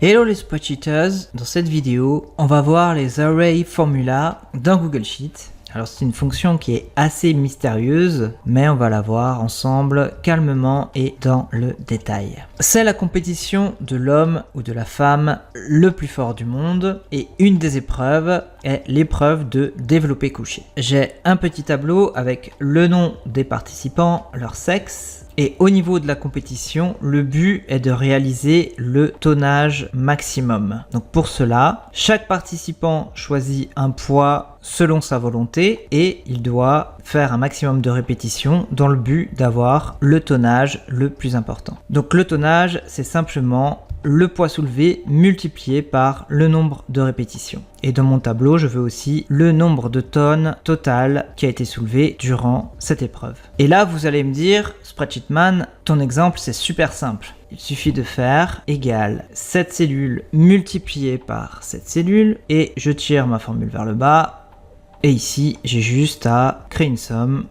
Hello les spreadsheeters, dans cette vidéo, on va voir les array formula dans Google Sheet. Alors c'est une fonction qui est assez mystérieuse, mais on va la voir ensemble calmement et dans le détail. C'est la compétition de l'homme ou de la femme le plus fort du monde et une des épreuves est l'épreuve de développé couché. J'ai un petit tableau avec le nom des participants, leur sexe. Et au niveau de la compétition, le but est de réaliser le tonnage maximum. Donc pour cela, chaque participant choisit un poids selon sa volonté et il doit faire un maximum de répétitions dans le but d'avoir le tonnage le plus important. Donc le tonnage, c'est simplement le poids soulevé multiplié par le nombre de répétitions. Et dans mon tableau, je veux aussi le nombre de tonnes total qui a été soulevé durant cette épreuve. Et là, vous allez me dire, Spreadsheetman, ton exemple, c'est super simple. Il suffit de faire égal cette cellule multipliée par cette cellule et je tire ma formule vers le bas. Et ici, j'ai juste à créer une somme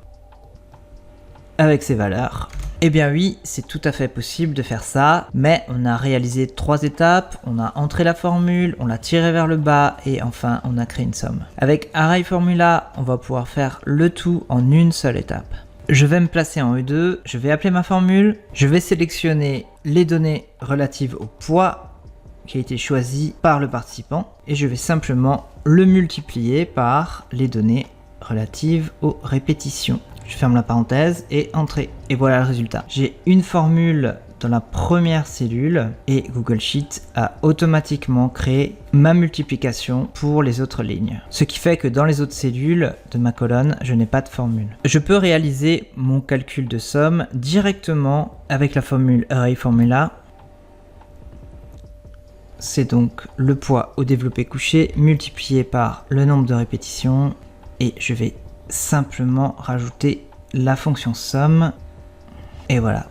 avec ces valeurs. Eh bien oui, c'est tout à fait possible de faire ça, mais on a réalisé 3 étapes, on a entré la formule, on l'a tiré vers le bas et enfin on a créé une somme. Avec Array Formula, on va pouvoir faire le tout en une seule étape. Je vais me placer en E2, je vais appeler ma formule, je vais sélectionner les données relatives au poids qui a été choisi par le participant et je vais simplement le multiplier par les données relatives aux répétitions. Je ferme la parenthèse et entrer. Et voilà le résultat. J'ai une formule dans la première cellule et Google Sheet a automatiquement créé ma multiplication pour les autres lignes. Ce qui fait que dans les autres cellules de ma colonne, je n'ai pas de formule. Je peux réaliser mon calcul de somme directement avec la formule Array Formula. C'est donc le poids au développé couché multiplié par le nombre de répétitions et je vais simplement rajouter la fonction somme et voilà.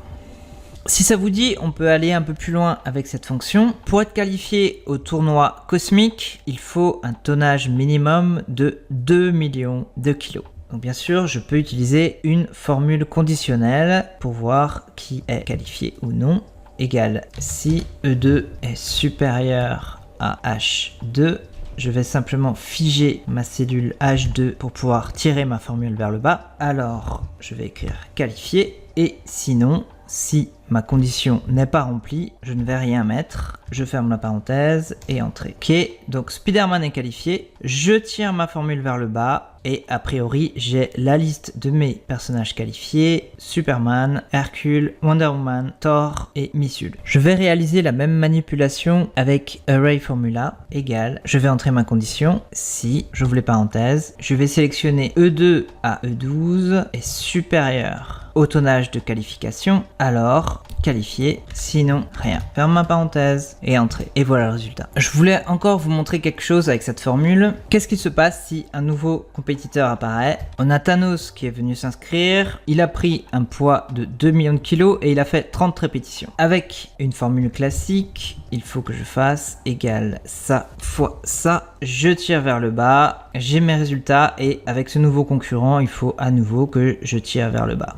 Si ça vous dit, on peut aller un peu plus loin avec cette fonction. Pour être qualifié au tournoi cosmique, il faut un tonnage minimum de 2 millions de kilos. Donc bien sûr, je peux utiliser une formule conditionnelle pour voir qui est qualifié ou non. Égale si E2 est supérieur à H2, je vais simplement figer ma cellule H2 pour pouvoir tirer ma formule vers le bas. Alors, je vais écrire qualifié. Et sinon, si ma condition n'est pas remplie, je ne vais rien mettre. Je ferme la parenthèse et entrer. Ok, donc Spider-Man est qualifié. Je tire ma formule vers le bas. Et a priori, j'ai la liste de mes personnages qualifiés, Superman, Hercule, Wonder Woman, Thor et Miss Hulk. Je vais réaliser la même manipulation avec Array Formula, égale, je vais entrer ma condition, si, j'ouvre les parenthèses, je vais sélectionner E2 à E12 est supérieur au tonnage de qualification, alors qualifié, sinon rien. Ferme ma parenthèse et entrer. Et voilà le résultat. Je voulais encore vous montrer quelque chose avec cette formule. Qu'est-ce qui se passe si un nouveau compétiteur apparaît? On a Thanos qui est venu s'inscrire. Il a pris un poids de 2 millions de kilos et il a fait 30 répétitions. Avec une formule classique, il faut que je fasse égal ça fois ça. Je tire vers le bas, j'ai mes résultats et avec ce nouveau concurrent, il faut à nouveau que je tire vers le bas.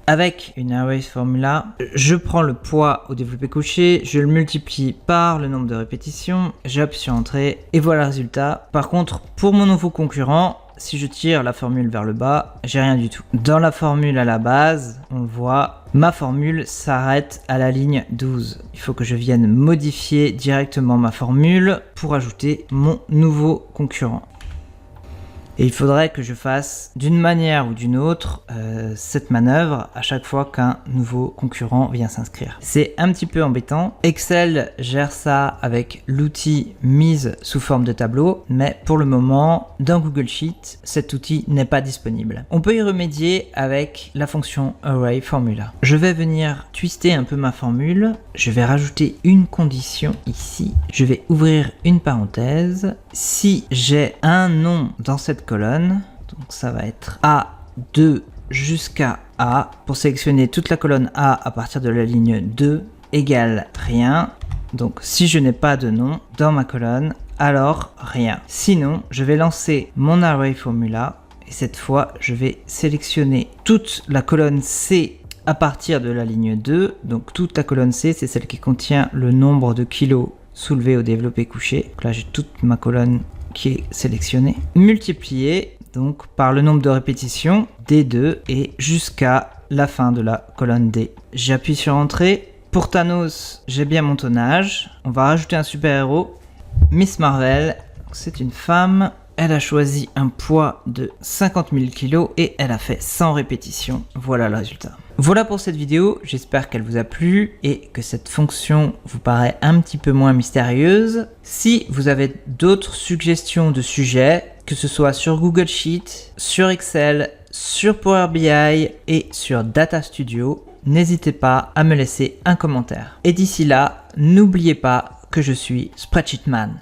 Avec une Array Formula, je prends le poids au développé couché, je le multiplie par le nombre de répétitions, j'appuie sur Entrée et voilà le résultat. Par contre, pour mon nouveau concurrent, si je tire la formule vers le bas, j'ai rien du tout. Dans la formule à la base, on le voit, ma formule s'arrête à la ligne 12. Il faut que je vienne modifier directement ma formule pour ajouter mon nouveau concurrent. Et il faudrait que je fasse d'une manière ou d'une autre cette manœuvre à chaque fois qu'un nouveau concurrent vient s'inscrire. C'est un petit peu embêtant. Excel gère ça avec l'outil mise sous forme de tableau, mais pour le moment, dans Google Sheet, cet outil n'est pas disponible. On peut y remédier avec la fonction Array Formula. Je vais venir twister un peu ma formule. Je vais rajouter une condition ici. Je vais ouvrir une parenthèse. Si j'ai un nom dans cette colonne, donc ça va être A2 jusqu'à A, pour sélectionner toute la colonne A à partir de la ligne 2, égale rien. Donc si je n'ai pas de nom dans ma colonne, alors rien. Sinon, je vais lancer mon Array Formula et cette fois, je vais sélectionner toute la colonne C à partir de la ligne 2. Donc toute la colonne C, c'est celle qui contient le nombre de kilos soulevé au développé couché. Donc là, j'ai toute ma colonne qui est sélectionnée. Multiplié donc par le nombre de répétitions D2 et jusqu'à la fin de la colonne D. J'appuie sur Entrée. Pour Thanos, j'ai bien mon tonnage. On va rajouter un super-héros. Miss Marvel, c'est une femme. Elle a choisi un poids de 50 000 kg et elle a fait 100 répétitions. Voilà le résultat. Voilà pour cette vidéo, j'espère qu'elle vous a plu et que cette fonction vous paraît un petit peu moins mystérieuse. Si vous avez d'autres suggestions de sujets, que ce soit sur Google Sheet, sur Excel, sur Power BI et sur Data Studio, n'hésitez pas à me laisser un commentaire. Et d'ici là, n'oubliez pas que je suis Spreadsheet Man.